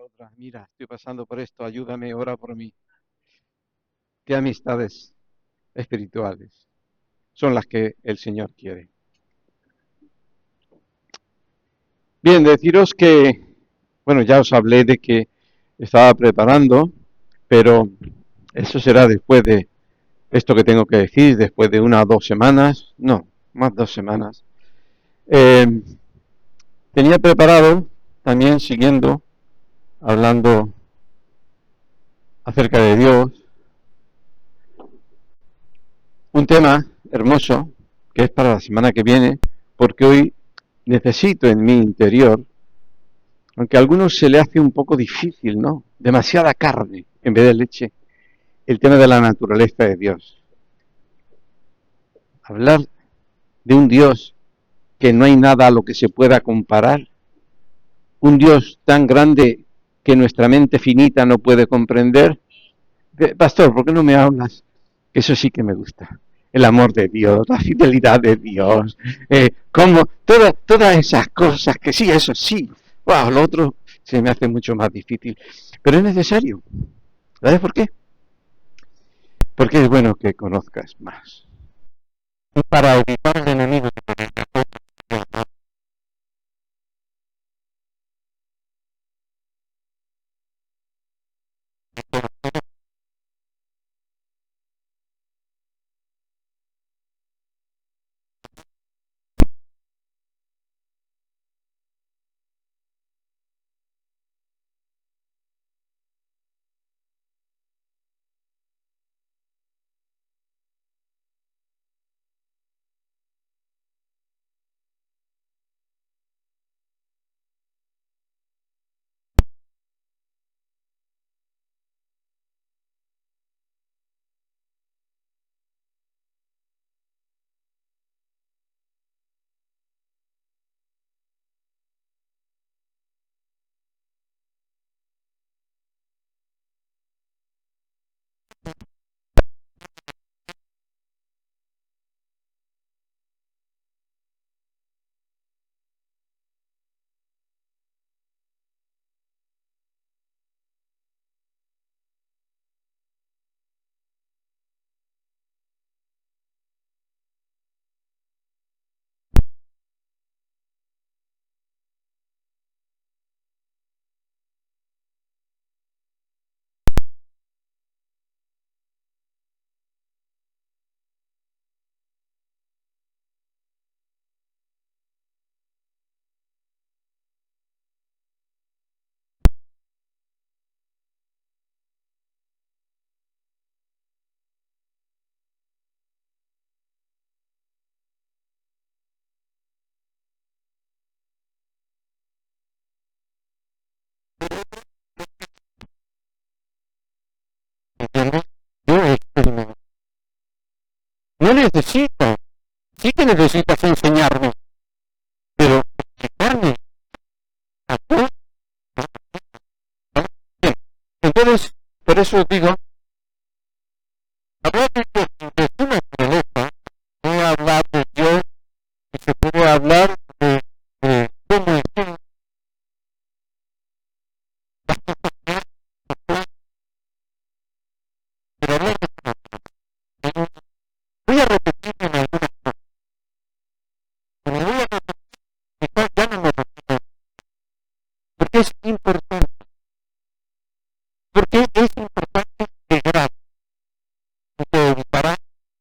otra. Mira, estoy pasando por esto, ayúdame, ora por mí. ¿Qué amistades espirituales son las que el Señor quiere? Bien, deciros que, bueno, ya os hablé de que estaba preparando, pero eso será después de esto que tengo que decir, después de 1 o 2 semanas, no, más 2 semanas. Eh, Tenía preparado, también siguiendo, hablando acerca de Dios, un tema hermoso que es para la semana que viene, porque hoy necesito en mi interior, aunque a algunos se le hace un poco difícil, ¿no? Demasiada carne en vez de leche, el tema de la naturaleza de Dios. Hablar de un Dios que no hay nada a lo que se pueda comparar, un Dios tan grande que nuestra mente finita no puede comprender. Pastor, ¿por qué no me hablas? Eso sí que me gusta. El amor de Dios, la fidelidad de Dios, como todas esas cosas que sí, eso sí. Wow, lo otro se me hace mucho más difícil. Pero es necesario. ¿Sabes por qué? Porque es bueno que conozcas más. Y para evitar el enemigo ¿entiendes? Yo experimento. No necesito, sí que necesitas enseñarme, pero explicarme a tú. Bien, entonces, por eso digo, hablar de tu naturaleza, puede hablar de Dios y se puede hablar de cómo es Él, las cosas que es, pero hablar de tu naturaleza. Voy a repetir en algunas cosas, pero voy a repetir, quizás ya no me repito, porque es importante, porque es importante de grado, y te evitará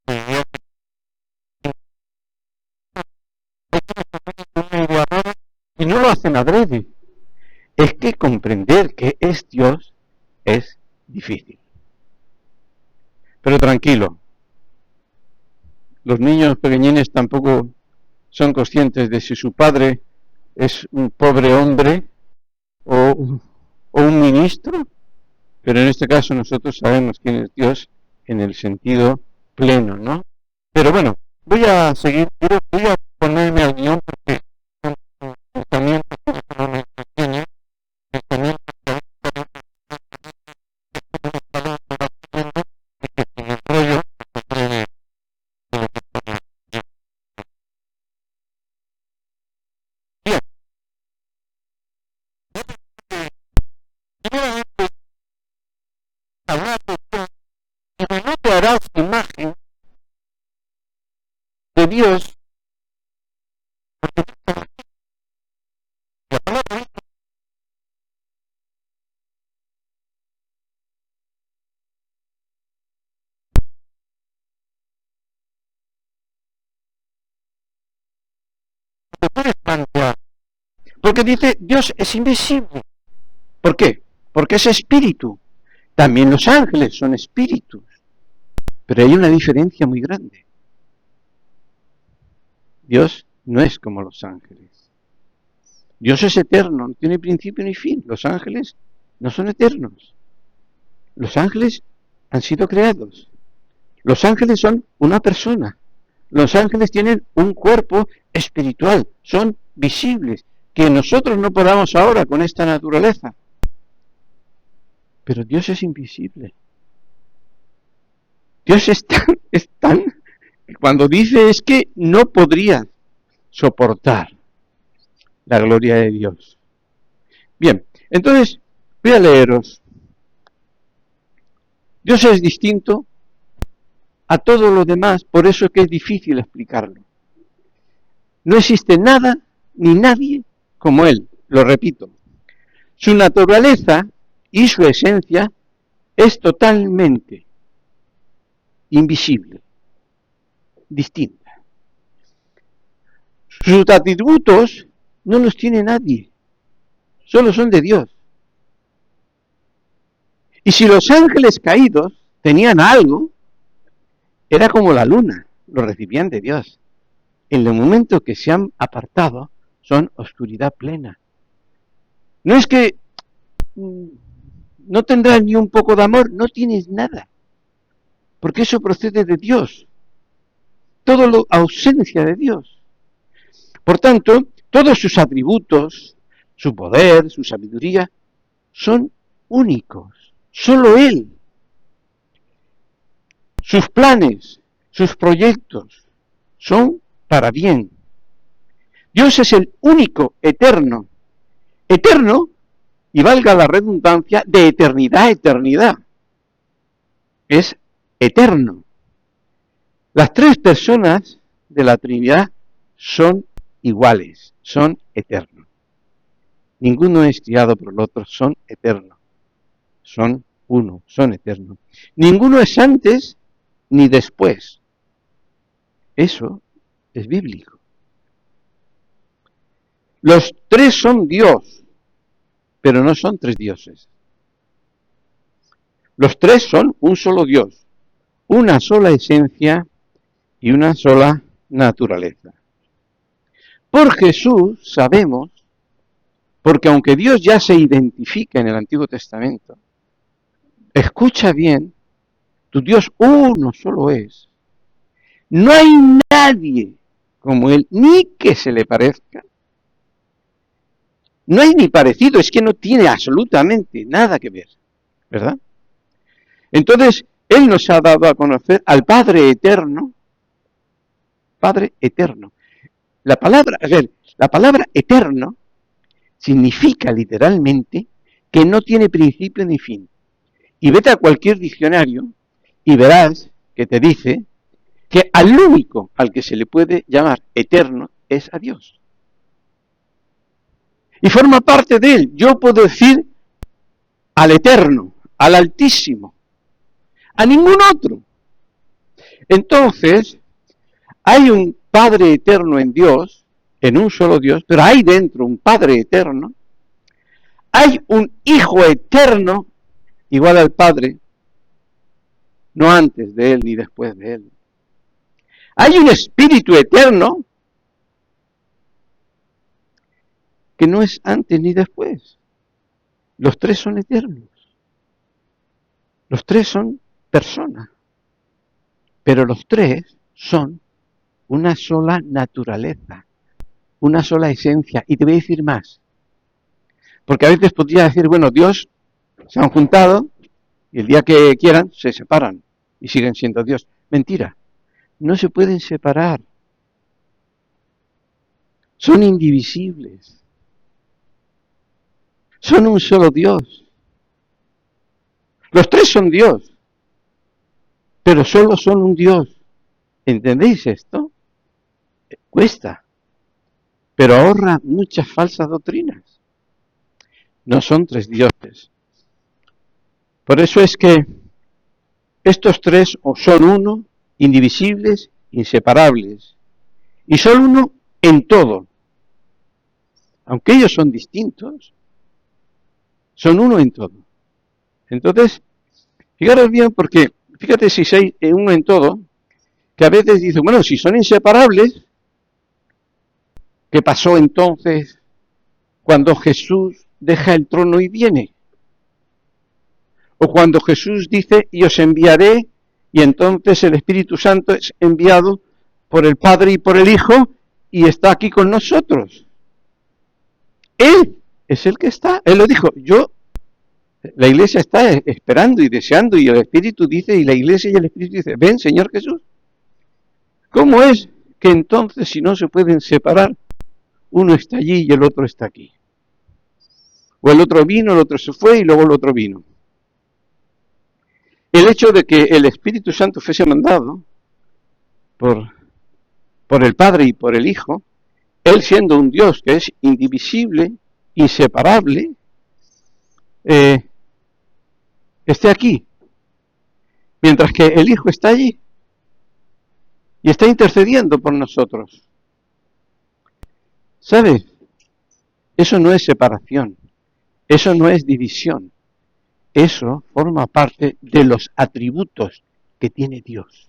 que Dios hay quienes tienen una idea rara y no lo hacen adrede. Es que comprender que es Dios es difícil. Pero tranquilo, los niños pequeñines tampoco son conscientes de si su padre es un pobre hombre o, o un ministro, pero en este caso nosotros sabemos quién es Dios en el sentido pleno, ¿no? Pero bueno, voy a seguir, voy a ponerme al guión porque son pensamientos que no me entretienen, pensamientos que a veces uno está debatiendo y que sin el rollo se puede de lo que está bien. que Dios no puede plantear. Porque dice, Dios es invisible. ¿Por qué? Porque es espíritu. También los ángeles son espíritus. Pero hay una diferencia muy grande. Dios no es como los ángeles. Dios es eterno, no tiene principio ni fin. Los ángeles no son eternos. Los ángeles han sido creados. Los ángeles son una persona. Los ángeles tienen un cuerpo espiritual, son visibles, que nosotros no podamos ahora con esta naturaleza. Pero Dios es invisible. Dios es tan, cuando dice es que no podría soportar la gloria de Dios. Bien, entonces voy a leeros. Dios es distinto a todo lo demás, por eso es que es difícil explicarlo. No existe nada ni nadie como Él, lo repito. Su naturaleza y su esencia es totalmente invisible, distinta. Sus atributos no los tiene nadie, solo son de Dios. Y si los ángeles caídos tenían algo, era como la luna, lo recibían de Dios. En el momento que se han apartado, son oscuridad plena. No es que no tendrás ni un poco de amor, no tienes nada. Porque eso procede de Dios. Todo lo ausencia de Dios. Por tanto, todos sus atributos, su poder, su sabiduría, son únicos. Solo Él. Sus planes, sus proyectos, son para bien. Dios es el único eterno. Eterno, y valga la redundancia, de eternidad a eternidad. Es eterno. Las tres personas de la Trinidad son iguales, son eternos. Ninguno es criado por el otro, son eternos. Son uno, son eternos. Ninguno es antes ni después. Eso es bíblico. Los tres son Dios, pero no son tres dioses. Los tres son un solo Dios, una sola esencia y una sola naturaleza. Por Jesús sabemos, porque aunque Dios ya se identifica en el Antiguo Testamento, escucha bien, tu Dios uno solo es. No hay nadie como Él, ni que se le parezca. No hay ni parecido, es que no tiene absolutamente nada que ver, ¿verdad? Entonces, Él nos ha dado a conocer al Padre Eterno. Padre Eterno. La palabra eterno significa literalmente que no tiene principio ni fin. Y vete a cualquier diccionario y verás que te dice que al único al que se le puede llamar eterno es a Dios. Y forma parte de Él. Yo puedo decir al Eterno, al Altísimo, a ningún otro. Entonces, hay un Padre Eterno en Dios, en un solo Dios, pero hay dentro un Padre Eterno. Hay un Hijo Eterno, igual al Padre, no antes de Él ni después de Él. Hay un Espíritu Eterno, que no es antes ni después. Los tres son eternos. Los tres son personas. Pero los tres son una sola naturaleza, una sola esencia. Y te voy a decir más. Porque a veces podría decir, bueno, Dios se han juntado y el día que quieran se separan y siguen siendo Dios. Mentira. No se pueden separar. Son indivisibles. Son un solo Dios. Los tres son Dios, pero solo son un Dios. ¿Entendéis esto? Cuesta, pero ahorra muchas falsas doctrinas. No son tres dioses. Por eso es que estos tres son uno, indivisibles, inseparables, y son uno en todo. Aunque ellos son distintos, son uno en todo. Entonces, fijaros bien, porque fíjate si hay uno en todo, que a veces dicen, bueno, si son inseparables, ¿qué pasó entonces cuando Jesús deja el trono y viene? O cuando Jesús dice, y os enviaré, y entonces el Espíritu Santo es enviado por el Padre y por el Hijo, y está aquí con nosotros. Él es el que está, Él lo dijo, la Iglesia está esperando y deseando, y el Espíritu dice, y la Iglesia y el Espíritu dice, ven Señor Jesús. ¿Cómo es que entonces, si no se pueden separar, uno está allí y el otro está aquí? O el otro vino, el otro se fue y luego el otro vino. El hecho de que el Espíritu Santo fuese mandado por el Padre y por el Hijo, Él siendo un Dios que es indivisible, inseparable, esté aquí, mientras que el Hijo está allí y está intercediendo por nosotros. ¿Sabes? Eso no es separación, eso no es división, eso forma parte de los atributos que tiene Dios.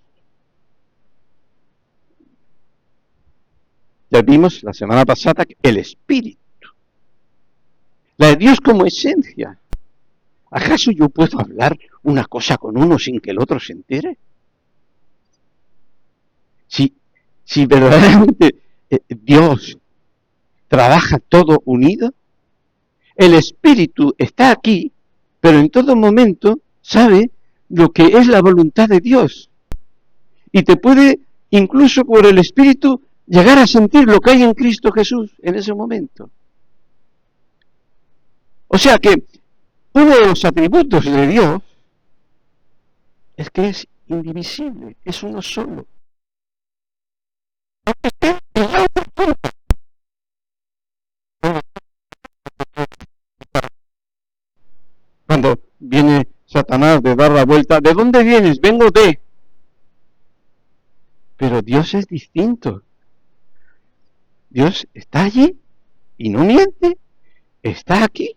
Ya vimos la semana pasada que el Espíritu, la de Dios como esencia. ¿Acaso yo puedo hablar una cosa con uno sin que el otro se entere? Si verdaderamente Dios trabaja todo unido, el Espíritu está aquí, pero en todo momento sabe lo que es la voluntad de Dios. Y te puede, incluso por el Espíritu, llegar a sentir lo que hay en Cristo Jesús en ese momento. O sea que uno de los atributos de Dios es que es indivisible, es uno solo. Cuando viene Satanás de dar la vuelta, ¿de dónde vienes? Vengo de... Pero Dios es distinto. Dios está allí y no miente. Está aquí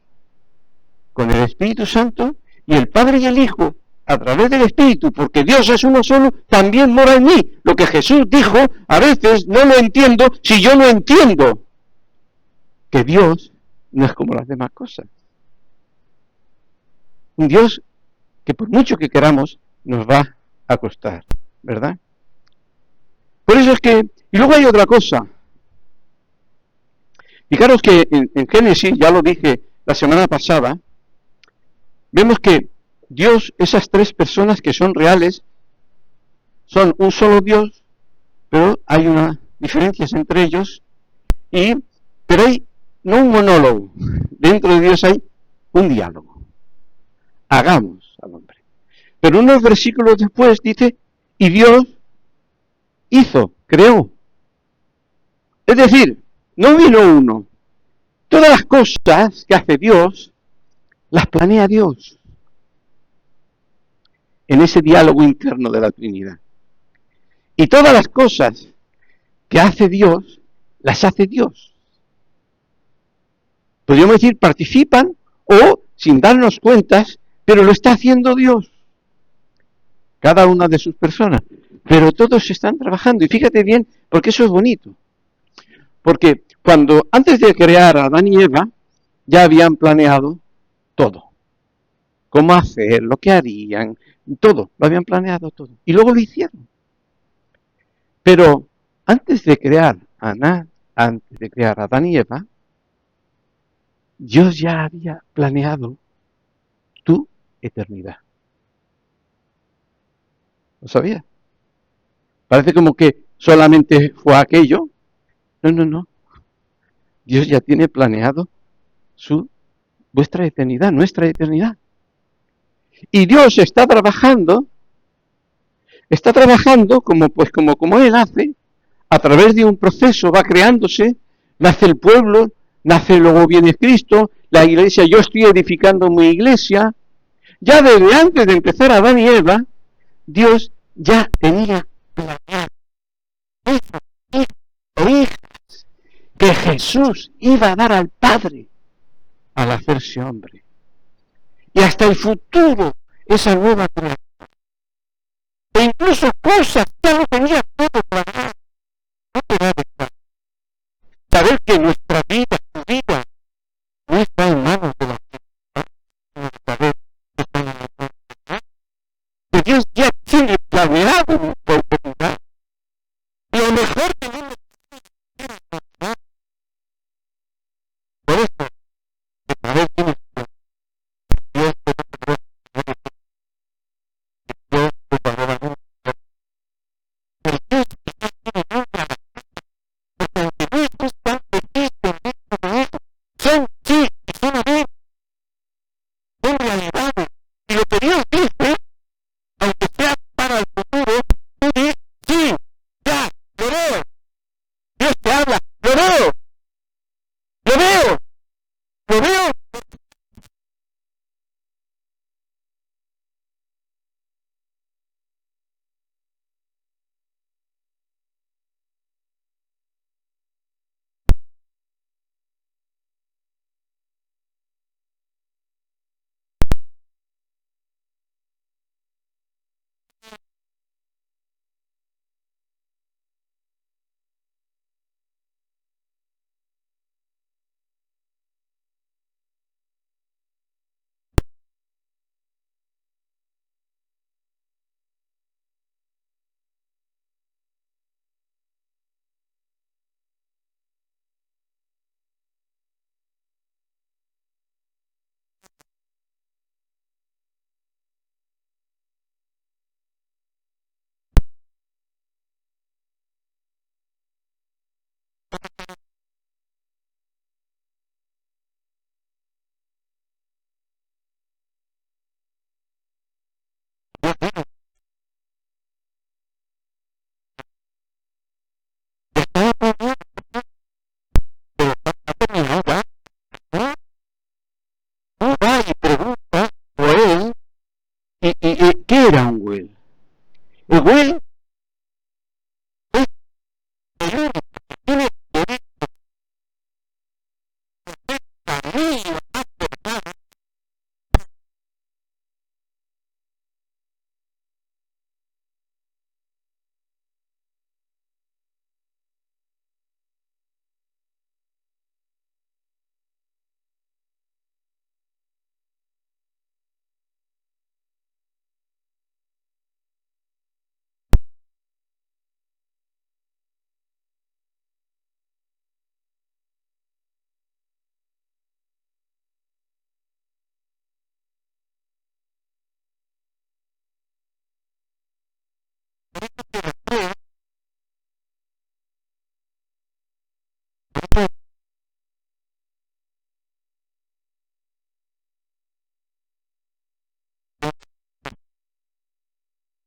con el Espíritu Santo y el Padre y el Hijo a través del Espíritu, porque Dios es uno solo, también mora en mí. Lo que Jesús dijo, a veces no lo entiendo si yo no entiendo que Dios no es como las demás cosas. Un Dios que por mucho que queramos nos va a costar, ¿verdad? Por eso es que, y luego hay otra cosa. Fijaros que en Génesis, ya lo dije la semana pasada, vemos que Dios, esas tres personas que son reales, son un solo Dios, pero hay unas diferencias entre ellos, pero hay no un monólogo, dentro de Dios hay un diálogo. Hagamos al hombre. Pero unos versículos después dice, y Dios hizo, creó. Es decir, no vino uno. Todas las cosas que hace Dios, las planea Dios. En ese diálogo interno de la Trinidad. Y todas las cosas que hace Dios, las hace Dios. Podríamos decir, participan o sin darnos cuentas, pero lo está haciendo Dios. Cada una de sus personas. Pero todos están trabajando. Y fíjate bien, porque eso es bonito. Porque cuando antes de crear a Adán y Eva, ya habían planeado todo. Cómo hacer, lo que harían, todo. Lo habían planeado todo. Y luego lo hicieron. Pero antes de crear a Adán y Eva, Dios ya había planeado tu eternidad. ¿Lo sabías? Parece como que solamente fue aquello. No. Dios ya tiene planeado vuestra eternidad, nuestra eternidad. Y Dios está trabajando como Él hace, a través de un proceso va creándose, nace el pueblo, nace luego viene Cristo, la iglesia, yo estoy edificando mi iglesia. Ya desde antes de empezar Adán y Eva, Dios ya tenía planeado que Jesús iba a dar al Padre al hacerse hombre. Y hasta el futuro, esa nueva creación. E incluso cosas ya lo tenía todo planeado. No te va a dejar. Saber que nuestra vida, tu vida, no está en manos de la gente. Saber que está en manos de la gente. Que Dios ya tiene planeado nuestra oportunidad. Y lo mejor que no nos quiere pasar. Por eso, que saber quién es Dios, Dios te valora mucho. Pero Dios tiene otra. Porque aunque no estés tan feliz dentro de eso, son sí, son a ver, son realidades. Y lo que Dios dice, aunque sea para el futuro, tú dices, sí, ya, lo veo. Dios te habla, lo veo, lo veo, lo veo. Pero ha terminado ya, ¿no? Tú vas y preguntas por él, y ¿qué era un Will? El Will es el único que tiene derecho a mí y a más personas.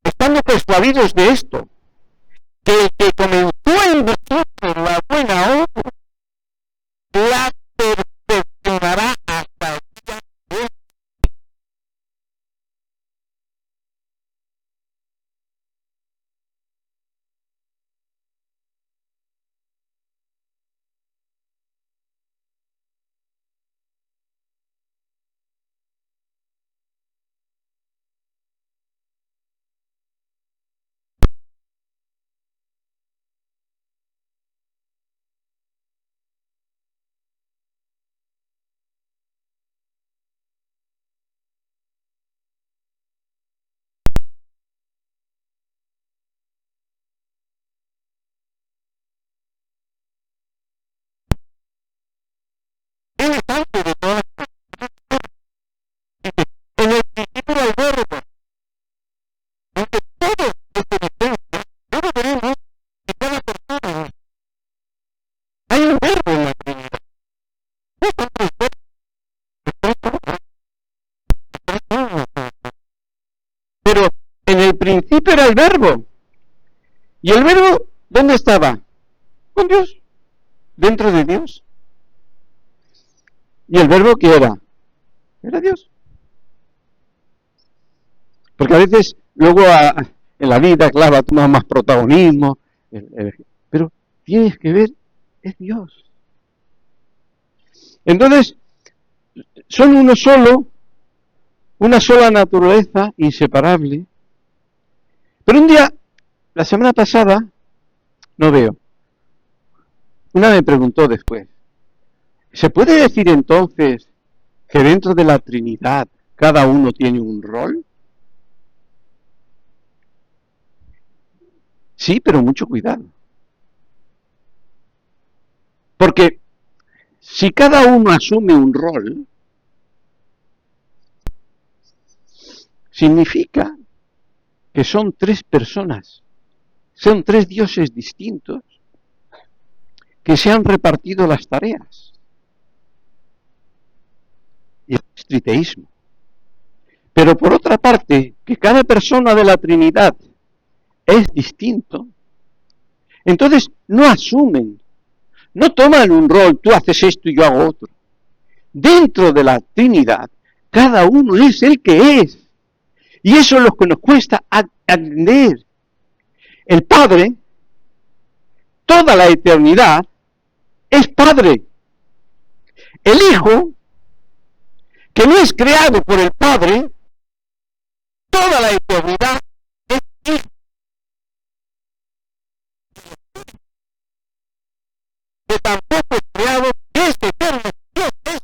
Estamos persuadidos de esto, que el que comenzó en nosotros la buena obra, la perfeccionará hasta el día de hoy. Él es antes de todas las cosas. Dice, en el principio era el verbo, aunque todo es evidencia, todo veremos que cada persona hay un verbo en la Trinidad. No son tres verbos, pero en el principio era el verbo. ¿Y el verbo dónde estaba? con Dios, dentro de Dios. ¿Y el verbo qué era? Era Dios. Porque a veces luego en la vida, claro, ha tomado más protagonismo, pero tienes que ver, es Dios. Entonces, son uno solo, una sola naturaleza, inseparable. Pero un día, la semana pasada, no veo, una me preguntó después, ¿se puede decir entonces que dentro de la Trinidad cada uno tiene un rol? Sí, pero mucho cuidado. Porque si cada uno asume un rol, significa que son tres personas, son tres dioses distintos que se han repartido las tareas. Y es triteísmo. Pero por otra parte, que cada persona de la Trinidad es distinto, entonces no asumen, no toman un rol, tú haces esto y yo hago otro. Dentro de la Trinidad, cada uno es el que es. Y eso es lo que nos cuesta atender. El Padre, toda la eternidad, es Padre. El Hijo, que no es creado por el Padre, toda la eternidad es Hijo, que tampoco es creado desde eterno. Dios es.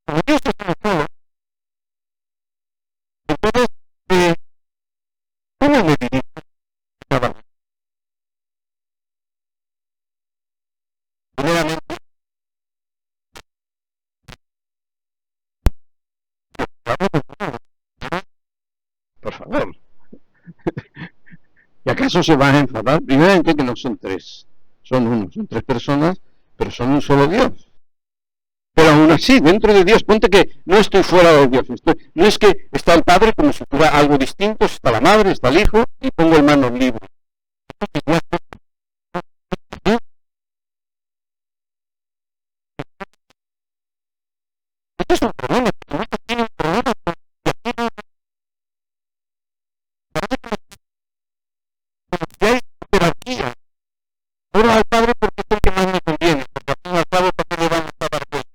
Como Dios es uno solo, entonces, ¿cómo me dirijo a cada uno? Primeramente, por favor. ¿Y acaso se van a enfadar? Primeramente que no son tres, son uno, son tres personas, pero son un solo Dios. Pero aún así, dentro de Dios, ponte que no estoy fuera de Dios. No es que está el Padre como si fuera algo distinto, está la Madre, está el Hijo, y pongo en manos libres. Esto es un problema, porque no tiene un problema con que hay jerarquía. Oro al Padre porque es el que más me conviene, porque al fin y al cabo, ¿para qué le vamos a dar vuelta?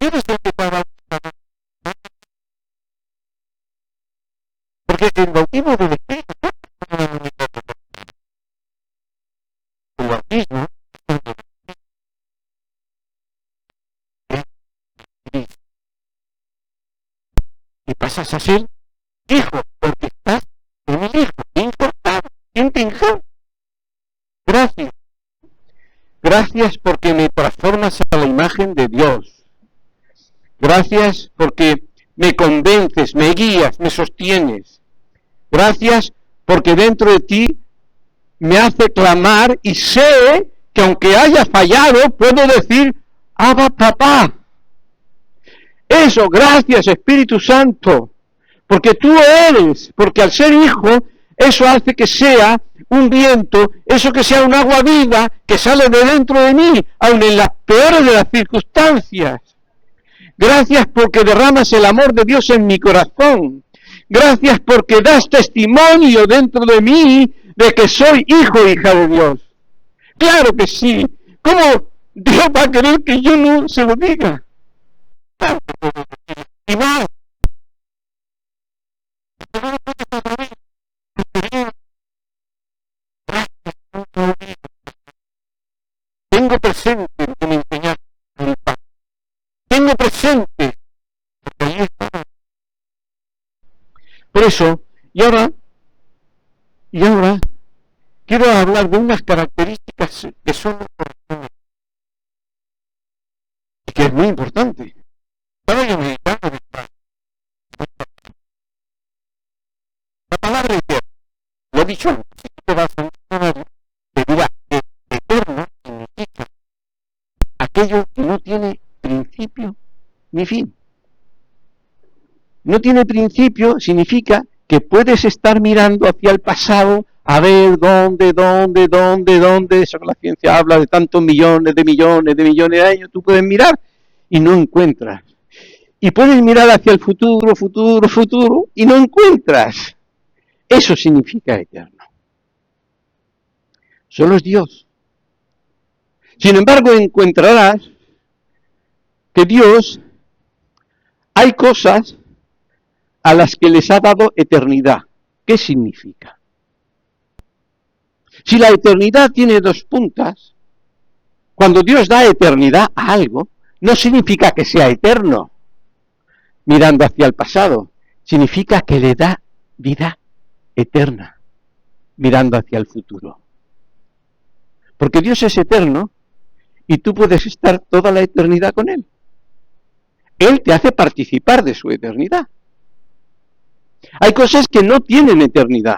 eres el que te ha bautizado. Porque el bautismo del Espíritu no es el único el bautismo y pasas a ser hijo, porque estás en el hijo. Importado. ¿Quién te hijo? Gracias. Gracias porque me transformas a la imagen de Dios. Gracias porque me convences, me guías, me sostienes. Gracias porque dentro de ti me hace clamar y sé que aunque haya fallado, puedo decir, Abba, papá. Eso, gracias Espíritu Santo, porque tú eres, porque al ser hijo, eso hace que sea un viento, eso que sea un agua viva que sale de dentro de mí, aun en las peores de las circunstancias. Gracias porque derramas el amor de Dios en mi corazón. Gracias porque das testimonio dentro de mí de que soy hijo e hija de Dios. Claro que sí. ¿Cómo Dios va a querer que yo no se lo diga? Claro que puedo decir. Y más. Tengo presente lo que me enseñaste en el Padre. Tengo presente porque ahí está. Por eso, y ahora, quiero hablar de unas características que son y que es muy importante. Estaba yo meditando la palabra eterna. Lo he dicho antes, si te vas a entender, te dirá que eterno significa aquello que no tiene principio ni fin. No tiene principio significa que puedes estar mirando hacia el pasado a ver dónde, eso que la ciencia habla de tantos millones de años, tú puedes mirar y no encuentras. Y puedes mirar hacia el futuro, y no encuentras. Eso significa eterno. Solo es Dios. Sin embargo, encontrarás que Dios, hay cosas a las que les ha dado eternidad. ¿Qué significa? Si la eternidad tiene dos puntas, cuando Dios da eternidad a algo, no significa que sea eterno, mirando hacia el pasado, significa que le da vida eterna, mirando hacia el futuro. Porque Dios es eterno y tú puedes estar toda la eternidad con Él. Él te hace participar de su eternidad. Hay cosas que no tienen eternidad.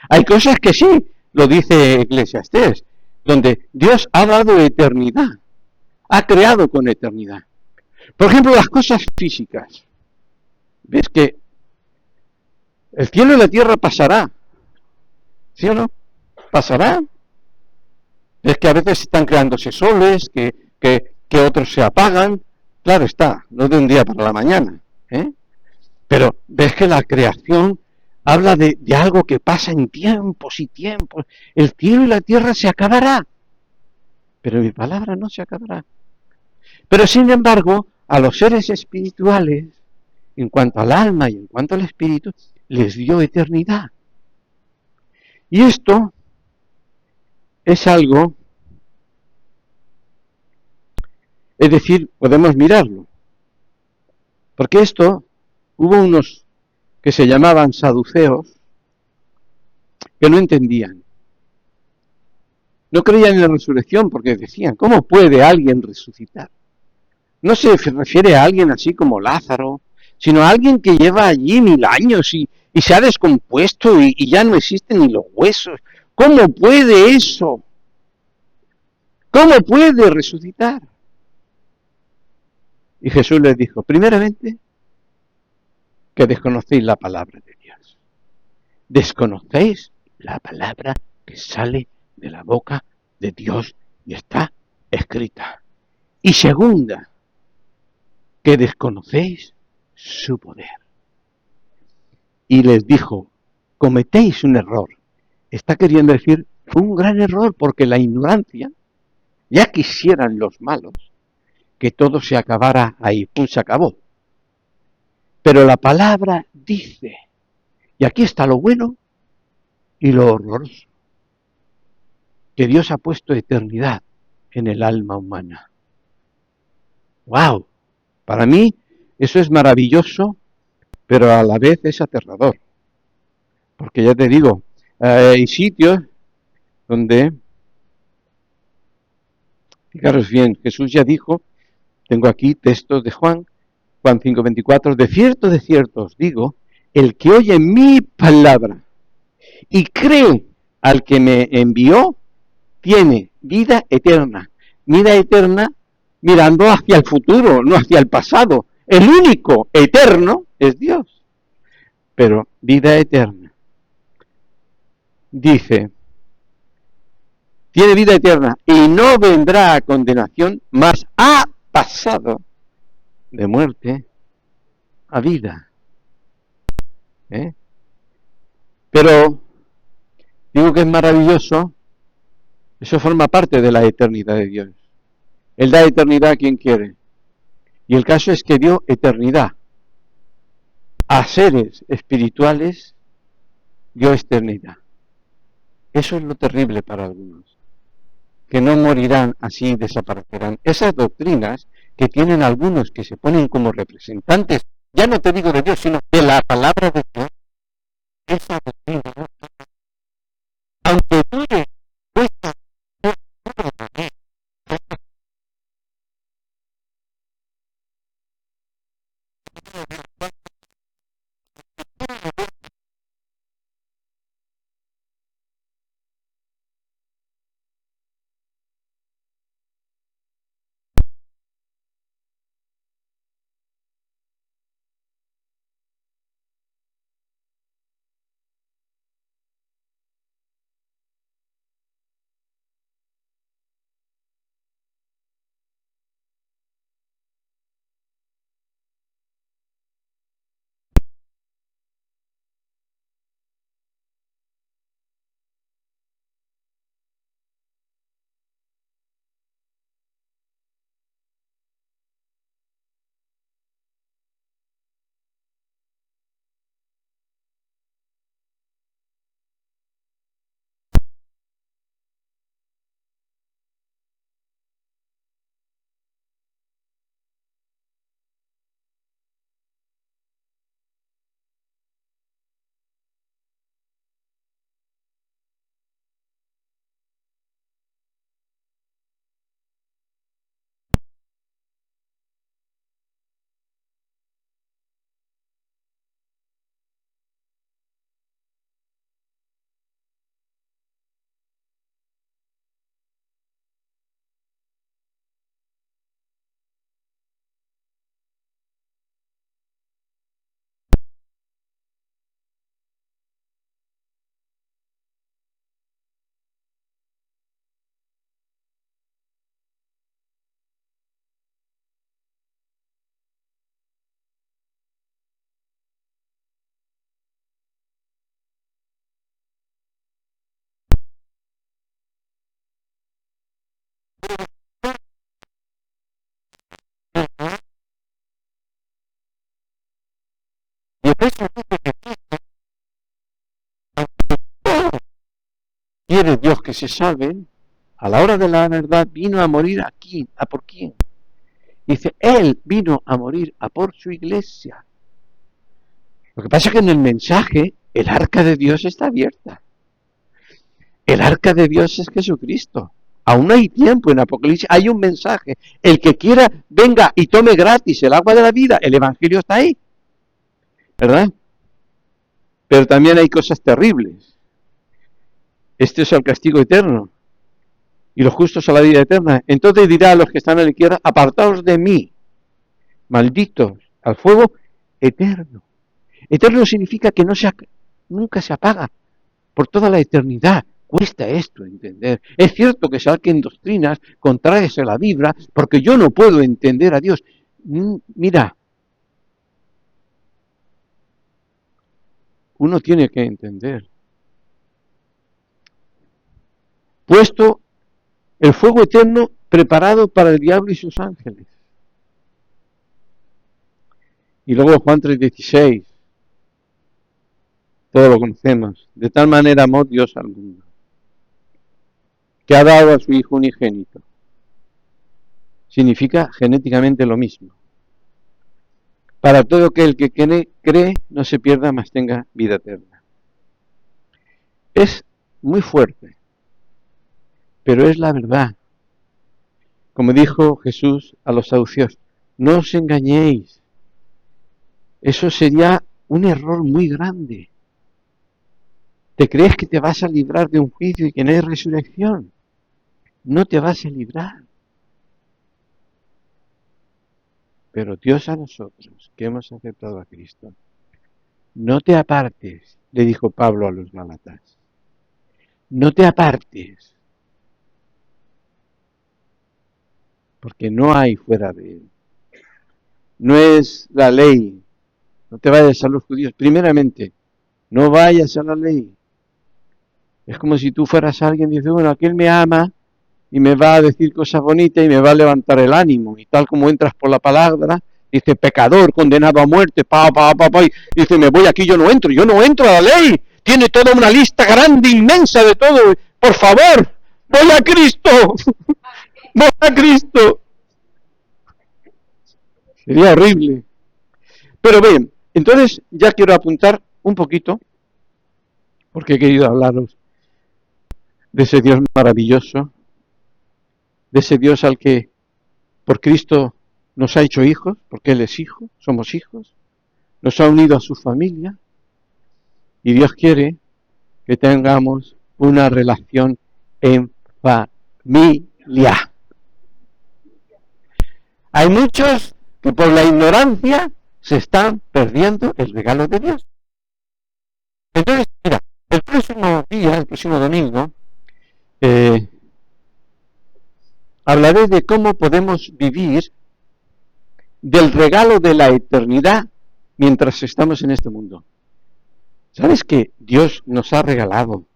Hay cosas que sí, lo dice Eclesiastés, donde Dios ha dado eternidad, ha creado con eternidad. Por ejemplo, las cosas físicas. ¿Ves que el cielo y la tierra pasará? ¿Sí o no? Pasará. Es que a veces están creándose soles, que otros se apagan. Claro está, no de un día para la mañana. Pero ves que la creación habla de algo que pasa en tiempos y tiempos. El cielo y la tierra se acabará, pero mi palabra no se acabará. Pero sin embargo, a los seres espirituales, en cuanto al alma y en cuanto al espíritu, les dio eternidad. Y esto es algo, es decir, podemos mirarlo. Porque esto, hubo unos que se llamaban saduceos, que no entendían. No creían en la resurrección porque decían, ¿cómo puede alguien resucitar? No se refiere a alguien así como Lázaro, sino a alguien que lleva allí 1000 años y se ha descompuesto y ya no existen ni los huesos. ¿Cómo puede eso? ¿Cómo puede resucitar? Y Jesús les dijo, primeramente, que desconocéis la palabra de Dios. Desconocéis la palabra que sale de la boca de Dios y está escrita. Y segunda, que desconocéis su poder. Y les dijo, cometéis un error. Está queriendo decir, fue un gran error porque la ignorancia, ya quisieran los malos, que todo se acabara ahí. ¡Pum! Se acabó. Pero la palabra dice, y aquí está lo bueno y lo horroroso, que Dios ha puesto eternidad en el alma humana. ¡Wow! Para mí eso es maravilloso, pero a la vez es aterrador. Porque ya te digo, hay sitios donde, fijaros bien, Jesús ya dijo, tengo aquí textos de Juan 5:24, de cierto os digo, el que oye mi palabra y cree al que me envió, tiene vida eterna. Vida eterna mirando hacia el futuro, no hacia el pasado. El único eterno es Dios. Pero vida eterna. Dice, tiene vida eterna y no vendrá a condenación, mas ha pasado de muerte a vida. Pero digo que es maravilloso, eso forma parte de la eternidad de Dios. Él da eternidad a quien quiere. Y el caso es que dio eternidad a seres espirituales, dio eternidad. Eso es lo terrible para algunos, que no morirán así, desaparecerán. Esas doctrinas que tienen algunos que se ponen como representantes, ya no te digo de Dios, sino de la palabra de Dios, esa doctrina, aunque dure vuestra y Efesios dice que quiere Dios que se salven, a la hora de la verdad vino a morir aquí. ¿A por quién? Dice, Él vino a morir a por su iglesia. Lo que pasa es que en el mensaje el arca de Dios está abierta. El arca de Dios es Jesucristo. Aún hay tiempo en Apocalipsis, hay un mensaje. El que quiera, venga y tome gratis el agua de la vida. El Evangelio está ahí. ¿Verdad? Pero también hay cosas terribles. Este es el castigo eterno. Y los justos a la vida eterna. Entonces dirá a los que están a la izquierda, apartaos de mí, malditos, al fuego eterno. Eterno significa que nunca se apaga, por toda la eternidad. Cuesta esto entender. Es cierto que saquen doctrinas contrarias a la Biblia, porque yo no puedo entender a Dios. Mira, uno tiene que entender. Puesto el fuego eterno preparado para el diablo y sus ángeles. Y luego Juan 3:16, todo lo conocemos. De tal manera amó Dios al mundo, que ha dado a su Hijo unigénito. Significa genéticamente lo mismo. Para todo aquel que cree no se pierda, mas tenga vida eterna. Es muy fuerte, pero es la verdad. Como dijo Jesús a los saduceos, no os engañéis. Eso sería un error muy grande. ¿Te crees que te vas a librar de un juicio y que no hay resurrección? No te vas a librar. Pero Dios a nosotros, que hemos aceptado a Cristo, no te apartes, le dijo Pablo a los Gálatas. No te apartes, porque no hay fuera de él. No es la ley. No te vayas a los judíos. Primeramente, no vayas a la ley. Es como si tú fueras alguien y dices, bueno, aquel me ama y me va a decir cosas bonitas y me va a levantar el ánimo. Y tal como entras por la palabra, dice, pecador, condenado a muerte, y dice, me voy aquí, yo no entro a la ley. Tiene toda una lista grande, inmensa de todo. Por favor, voy a Cristo. Voy a Cristo. Sería horrible. Pero bien, entonces ya quiero apuntar un poquito, porque he querido hablaros de ese Dios maravilloso, de ese Dios al que por Cristo nos ha hecho hijos, porque Él es hijo, somos hijos, nos ha unido a su familia, y Dios quiere que tengamos una relación en familia. Hay muchos que por la ignorancia se están perdiendo el regalo de Dios. Entonces, mira, el próximo domingo, hablaré de cómo podemos vivir del regalo de la eternidad mientras estamos en este mundo. ¿Sabes que Dios nos ha regalado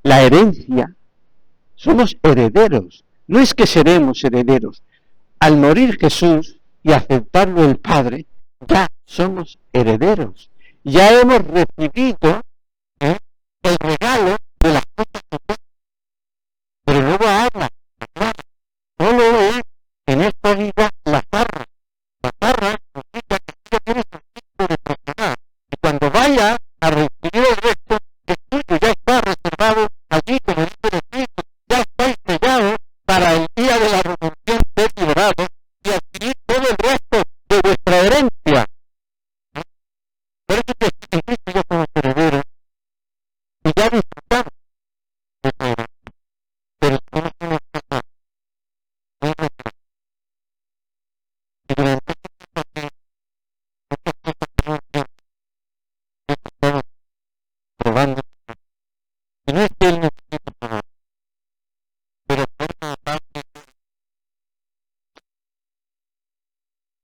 la herencia? Somos herederos. No es que seremos herederos. Al morir Jesús y aceptarlo el Padre, ya somos herederos. Ya hemos recibido el regalo de las cosas de Dios. Pero luego habla, solo es en esta vida la zarra. La zarra significa que tú tienes el tipo de propiedad. Y cuando vayas a recibir el resto, es tuyo, ya está reservado allí, como dice el Espíritu, ya estáis sellados para el día de la redención, ser liberados y adquirir todo el resto de vuestra herencia. Por eso que en Cristo ya somos herederos y ya disfrutamos de esa herencia. Pero somos unos pecados. Y durante muchas cosas que no entiendo, estamos probando. Y no es que Él necesite probar, pero por otra parte,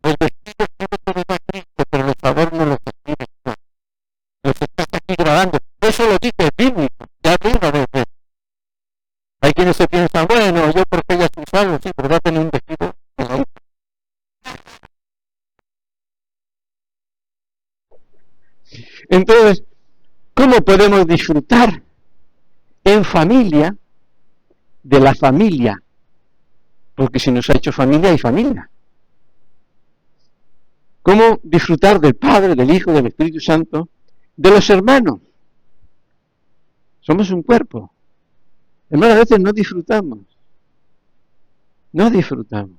el vestido siempre te lo da Cristo, pero el favor no los escribes tú. Los estás aquí grabando. Eso lo dice el bíblico, ya arriba desde. Hay quienes se piensan, bueno, yo porque ya soy salvo, sí, pero va a tener un vestido. Entonces, ¿cómo podemos disfrutar en familia de la familia? Porque si nos ha hecho familia, hay familia. ¿Cómo disfrutar del Padre, del Hijo, del Espíritu Santo, de los hermanos? Somos un cuerpo. Hermanos, a veces no disfrutamos. No disfrutamos.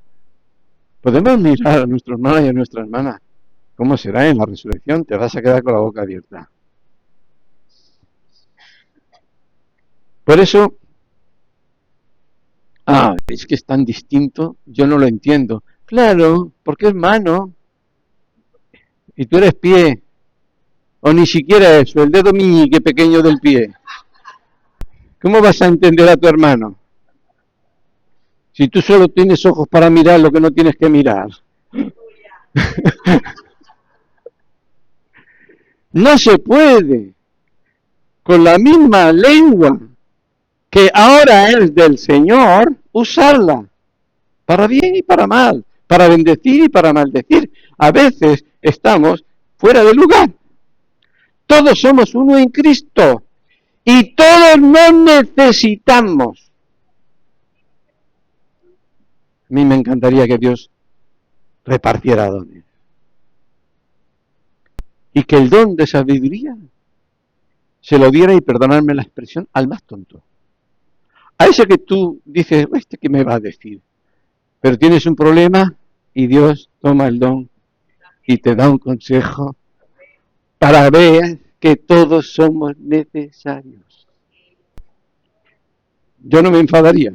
Podemos mirar a nuestro hermano y a nuestra hermana. ¿Cómo será en la resurrección? Te vas a quedar con la boca abierta. Por eso, es que es tan distinto, yo no lo entiendo. Claro, porque es mano y tú eres pie. O ni siquiera eso, el dedo meñique pequeño del pie. ¿Cómo vas a entender a tu hermano? Si tú solo tienes ojos para mirar lo que no tienes que mirar. No se puede. Con la misma lengua que ahora es del Señor, usarla. Para bien y para mal. para bendecir y para maldecir. A veces estamos fuera de lugar. Todos somos uno en Cristo y todos nos necesitamos. A mí me encantaría que Dios repartiera dones y que el don de sabiduría se lo diera, y perdonadme la expresión, al más tonto. A ese que tú dices, ¿este qué me va a decir? Pero tienes un problema y Dios toma el don y te da un consejo para ver que todos somos necesarios. Yo no me enfadaría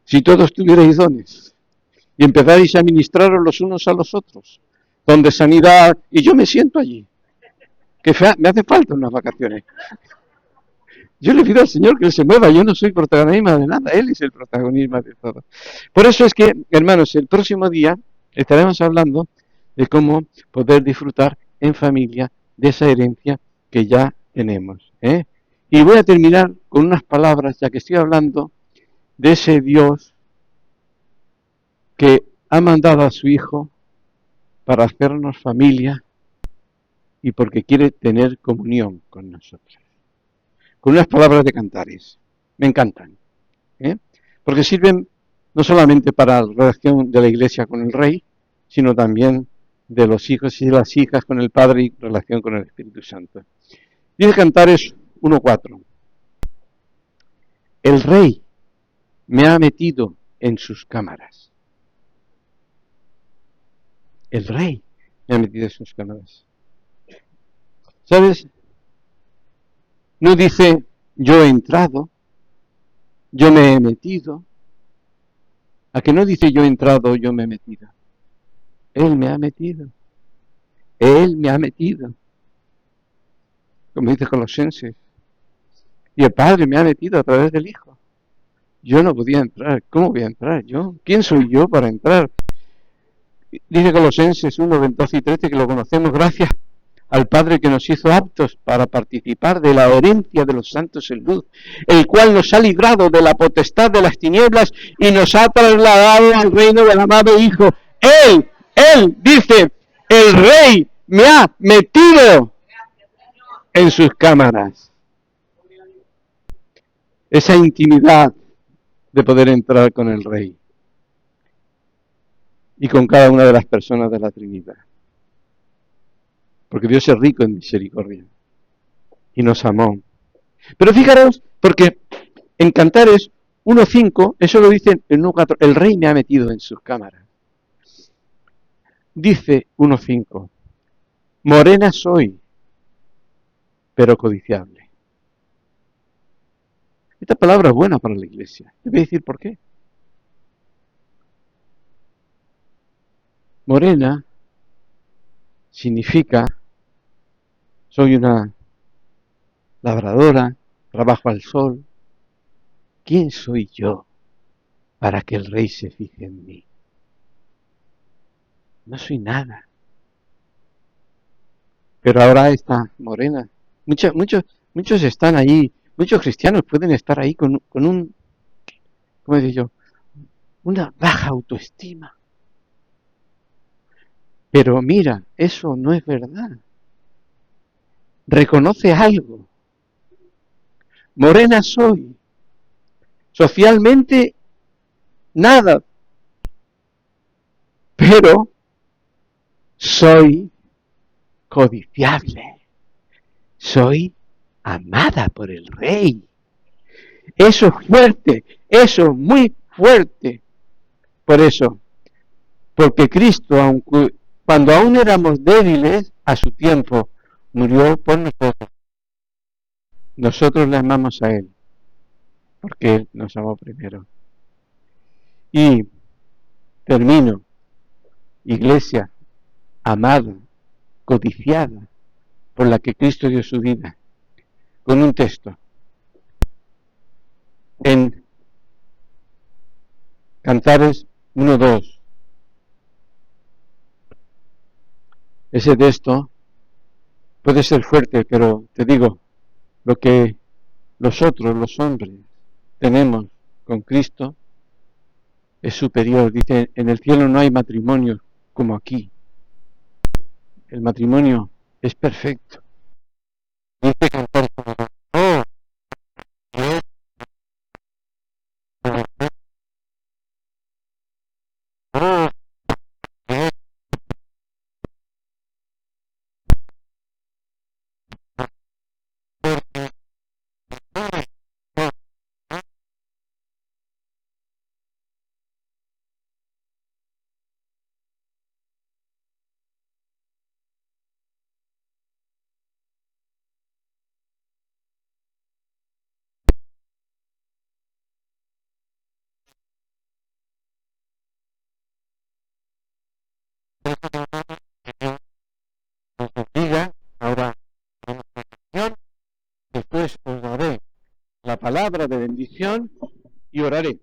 si todos tuvierais dones y empezarais a ministraros los unos a los otros, donde sanidad, y yo me siento allí, que me hace falta unas vacaciones. Yo le pido al Señor que Él se mueva, yo no soy protagonista de nada, Él es el protagonista de todo. Por eso es que, hermanos, el próximo día estaremos hablando de cómo poder disfrutar en familia de esa herencia que ya tenemos. Y voy a terminar con unas palabras, ya que estoy hablando de ese Dios que ha mandado a su Hijo para hacernos familia y porque quiere tener comunión con nosotros. Con unas palabras de Cantares. Me encantan. Porque sirven no solamente para la relación de la Iglesia con el Rey, sino también de los hijos y de las hijas con el Padre y relación con el Espíritu Santo. Dice Cantares 1:4. El Rey me ha metido en sus cámaras. El Rey me ha metido en sus cámaras. ¿Sabes? No dice, yo he entrado, yo me he metido. ¿A que no dice yo he entrado, yo me he metido? Él me ha metido. Él me ha metido. Como dice Colosenses. Y el Padre me ha metido a través del Hijo. Yo no podía entrar. ¿Cómo voy a entrar yo? ¿Quién soy yo para entrar? Dice Colosenses 1, 12 y 13 que lo conocemos gracias al Padre que nos hizo aptos para participar de la herencia de los santos en luz, el cual nos ha librado de la potestad de las tinieblas y nos ha trasladado al reino del amado Hijo. Él dice, el Rey me ha metido en sus cámaras. Esa intimidad de poder entrar con el Rey y con cada una de las personas de la Trinidad. Porque Dios es rico en misericordia y nos amó. Pero fijaros, porque en Cantares 1:5, eso lo dice en 1:4, el Rey me ha metido en sus cámaras. Dice 1:5, morena soy, pero codiciable. Esta palabra es buena para la Iglesia. Te voy a decir por qué. Morena significa, soy una labradora, trabajo al sol. ¿Quién soy yo para que el Rey se fije en mí? No soy nada. Pero ahora está morena. Muchos están ahí, muchos cristianos pueden estar ahí con un, ¿cómo digo yo? Una baja autoestima. Pero mira, eso no es verdad. Reconoce algo. Morena soy. Socialmente, nada. Pero soy codiciable. Soy amada por el Rey. Eso es fuerte. Eso es muy fuerte. Por eso. Porque Cristo, aunque cuando aún éramos débiles, a su tiempo, murió por nosotros. Nosotros le amamos a Él, porque Él nos amó primero. Y termino, iglesia amada, codiciada, por la que Cristo dio su vida, con un texto. En Cantares 1:2. Ese texto puede ser fuerte, pero te digo, lo que nosotros, los hombres, tenemos con Cristo, es superior. Dice, en el cielo no hay matrimonio como aquí. El matrimonio es perfecto. Dice cantar como, oh, Dios, oh, Dios, porque Dios nos bendiga. Ahora, en esta canción, después os daré la palabra de bendición y oraré.